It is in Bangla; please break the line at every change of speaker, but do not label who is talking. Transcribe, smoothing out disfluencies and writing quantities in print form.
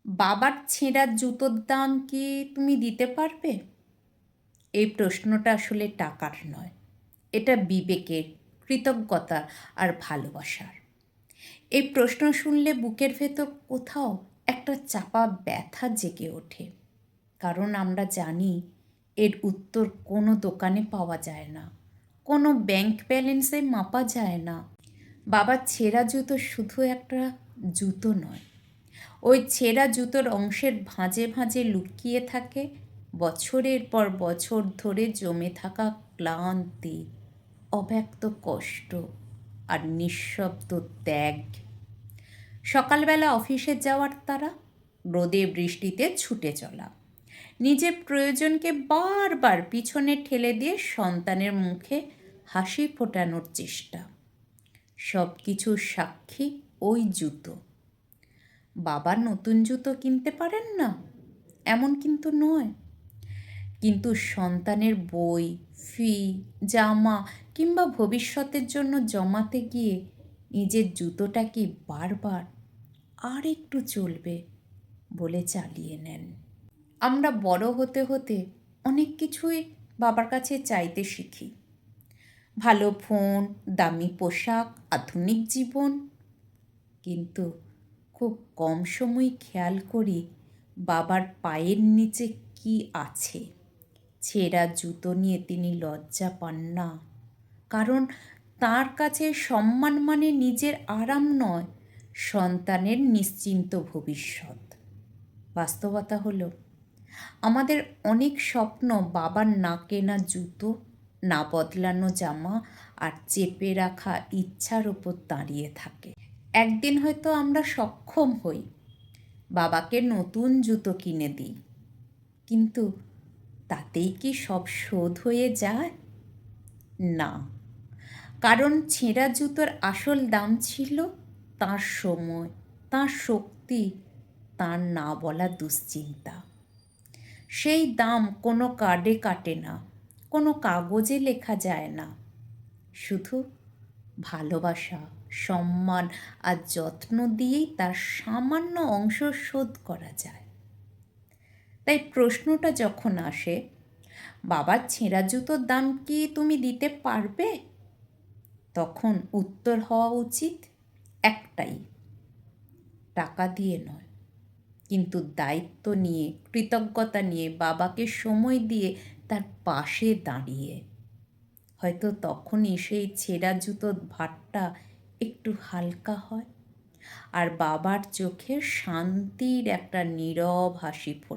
বাবার ছেঁড়া জুতোর দাম কি তুমি দিতে পারবে? এই প্রশ্নটা আসলে টাকার নয়, এটা বিবেকের, কৃতজ্ঞতা আর ভালোবাসার। এই প্রশ্ন শুনলে বুকের ভেতর কোথাও একটা চাপা ব্যথা জেগে ওঠে, কারণ আমরা জানি এর উত্তর কোনো দোকানে পাওয়া যায় না, কোনো ব্যাংক ব্যালেন্সে মাপা যায় না। বাবার ছেঁড়া জুতো শুধু একটা জুতো নয়, ওই ছেঁড়া জুতোর অংশের ভাঁজে ভাঁজে লুকিয়ে থাকে বছরের পর বছর ধরে জমে থাকা ক্লান্তি, অব্যক্ত কষ্ট আর নিঃশব্দ ত্যাগ। সকালবেলা অফিসে যাওয়ার তারা, রোদে বৃষ্টিতে ছুটে চলা, নিজের প্রয়োজনকে বারবার পিছনে ঠেলে দিয়ে সন্তানের মুখে হাসি ফোটানোর চেষ্টা, সব কিছুর সাক্ষী ওই জুতো। বাবা নতুন জুতো কিনতে পারেন না এমন কিন্তু নয়, কিন্তু সন্তানের বই, ফি, জামা কিংবা ভবিষ্যতের জন্য জমাতে গিয়ে নিজের জুতোটা কি বারবার আর একটু চলবে বলে চালিয়ে নেন। আমরা বড় হতে হতে অনেক কিছুই বাবার কাছে চাইতে শিখি, ভালো ফোন, দামি পোশাক, আধুনিক জীবন, কিন্তু খুব কম সময় খেয়াল করি বাবার পায়ের নিচে কি আছে। ছেঁড়া জুতো নিয়ে তিনি লজ্জা পান না, কারণ তার কাছে সম্মান মানে নিজের আরাম নয়, সন্তানের নিশ্চিন্ত ভবিষ্যৎ। বাস্তবতা হলো আমাদের অনেক স্বপ্ন বাবার না কেনা জুতো, না বদলানো জামা আর চেপে রাখা ইচ্ছার ওপর দাঁড়িয়ে থাকে। একদিন হয়তো আমরা সক্ষম হই, বাবাকে নতুন জুতো কিনে দিই, কিন্তু তাতেই কি সব শোধ হয়ে যায়? না, কারণ ছেঁড়া জুতোর আসল দাম ছিল তার সময়, তার শক্তি, তার না বলা দুশ্চিন্তা। সেই দাম কোনো কার্ডে কাটে না, কোনো কাগজে লেখা যায় না, শুধু ভালোবাসা, সম্মান আর যত্ন দিয়েই তার সামান্য অংশ শোধ করা যায়। তাই প্রশ্নটা যখন আসে, বাবার ছেঁড়া জুতোর দাম কি তুমি দিতে পারবে, তখন উত্তর হওয়া উচিত একটাই, টাকা দিয়ে নয়, কিন্তু দায়িত্ব নিয়ে, কৃতজ্ঞতা নিয়ে, বাবাকে সময় দিয়ে, তার পাশে দাঁড়িয়ে। হয়তো তখনই সেই ছেঁড়া জুতোর ভারটা একটু হালকা হয় আর বাবার চোখে শান্তির একটা নীরব হাসি ফোটে।